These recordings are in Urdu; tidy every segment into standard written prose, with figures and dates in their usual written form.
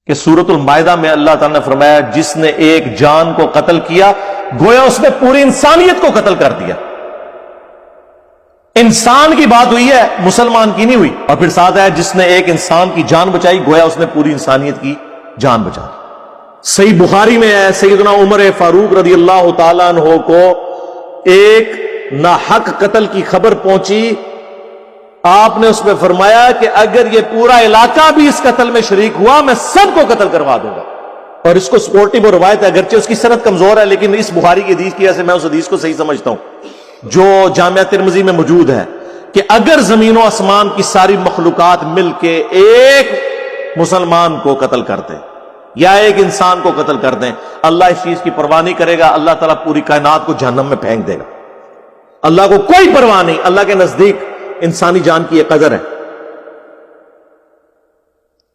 کہ سورۃ المائدہ میں اللہ تعالیٰ نے فرمایا جس نے ایک جان کو قتل کیا گویا اس نے پوری انسانیت کو قتل کر دیا. انسان کی بات ہوئی ہے، مسلمان کی نہیں ہوئی. اور پھر ساتھ ہے جس نے ایک انسان کی جان بچائی گویا اس نے پوری انسانیت کی جان بچا دی. صحیح بخاری میں ہے سیدنا عمر فاروق رضی اللہ تعالیٰ عنہ کو ایک ناحق قتل کی خبر پہنچی. آپ نے اس میں فرمایا کہ اگر یہ پورا علاقہ بھی اس قتل میں شریک ہوا میں سب کو قتل کروا دوں گا. اور اس کو سپورٹیو اور روایت ہے، اگرچہ اس کی سند کمزور ہے لیکن اس بخاری کی حدیث کی وجہ سے میں اس حدیث کو صحیح سمجھتا ہوں جو جامعہ ترمذی میں موجود ہے کہ اگر زمین و آسمان کی ساری مخلوقات مل کے ایک مسلمان کو قتل کر دیں یا ایک انسان کو قتل کر دیں، اللہ اس چیز کی پرواہ نہیں کرے گا. اللہ تعالیٰ پوری کائنات کو جہنم میں پھینک دے گا. اللہ کو کوئی پرواہ نہیں. اللہ کے نزدیک انسانی جان کی یہ قدر ہے.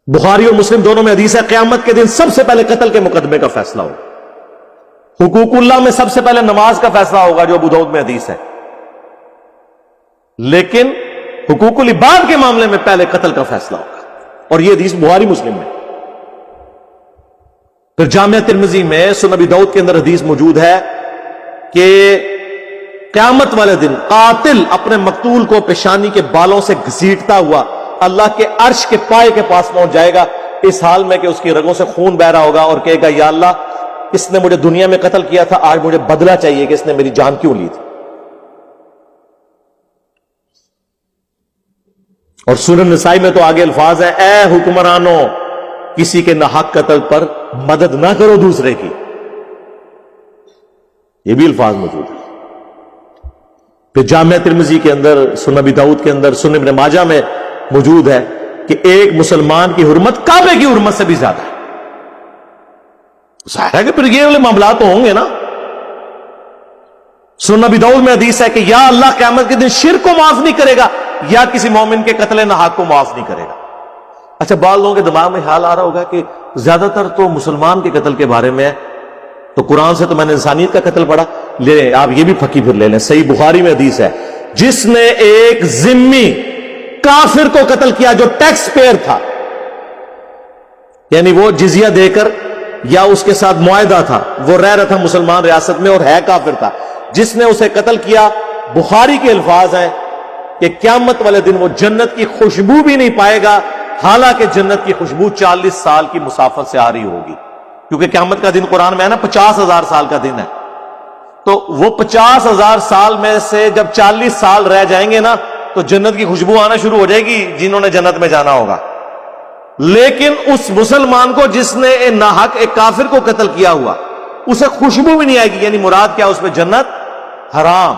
بخاری اور مسلم دونوں میں حدیث ہے قیامت کے دن سب سے پہلے قتل کے مقدمے کا فیصلہ ہوگا. حقوق اللہ میں سب سے پہلے نماز کا فیصلہ ہوگا جو ابو داؤد میں حدیث ہے، لیکن حقوق العباد کے معاملے میں پہلے قتل کا فیصلہ ہوگا. اور یہ حدیث بخاری مسلم میں. پھر جامعہ ترمذی میں سنن ابی داؤد کے اندر حدیث موجود ہے کہ قیامت والے دن قاتل اپنے مقتول کو پیشانی کے بالوں سے گھسیٹتا ہوا اللہ کے عرش کے پائے کے پاس پہنچ جائے گا، اس حال میں کہ اس کی رگوں سے خون بہ رہا ہوگا، اور کہے گا یا اللہ اس نے مجھے دنیا میں قتل کیا تھا، آج مجھے بدلہ چاہیے کہ اس نے میری جان کیوں لی تھی. اور سنن نسائی میں تو آگے الفاظ ہیں اے حکمرانوں کسی کے ناحق قتل پر مدد نہ کرو دوسرے کی. یہ بھی الفاظ موجود ہیں. پھر جامعہ ترمذی کے اندر سنن ابی داؤد کے اندر سنن ابن ماجہ میں موجود ہے کہ ایک مسلمان کی حرمت کعبے کی حرمت سے بھی زیادہ ہے. ظاہر ہے کہ پھر یہ والے معاملات تو ہوں گے نا. سنن ابی داؤد میں حدیث ہے کہ یا اللہ قیامت کے دن شرک کو معاف نہیں کرے گا یا کسی مومن کے قتل ناحق کو معاف نہیں کرے گا. اچھا بعض لوگوں کے دماغ میں خیال آ رہا ہوگا کہ زیادہ تر تو مسلمان کے قتل کے بارے میں ہے، تو قرآن سے تو میں نے انسانیت کا قتل پڑھا. لے لیں آپ یہ بھی پھکی پھر لے لیں. صحیح بخاری میں حدیث ہے جس نے ایک ذمی کافر کو قتل کیا جو ٹیکس پیئر تھا، یعنی وہ جزیہ دے کر یا اس کے ساتھ معاہدہ تھا، وہ رہ رہا تھا مسلمان ریاست میں اور ہے کافر تھا، جس نے اسے قتل کیا، بخاری کے الفاظ ہیں کہ قیامت والے دن وہ جنت کی خوشبو بھی نہیں پائے گا، حالانکہ جنت کی خوشبو 40 سال کی مسافت سے آ رہی ہوگی. کیونکہ قیامت کا دن قرآن میں ہے نا 50,000 سال کا دن ہے، تو وہ 50,000 سال میں سے جب 40 سال رہ جائیں گے نا تو جنت کی خوشبو آنا شروع ہو جائے گی جنہوں نے جنت میں جانا ہوگا. لیکن اس مسلمان کو جس نے ناحق ایک کافر کو قتل کیا ہوا اسے خوشبو بھی نہیں آئے گی. یعنی مراد کیا؟ اس میں جنت حرام.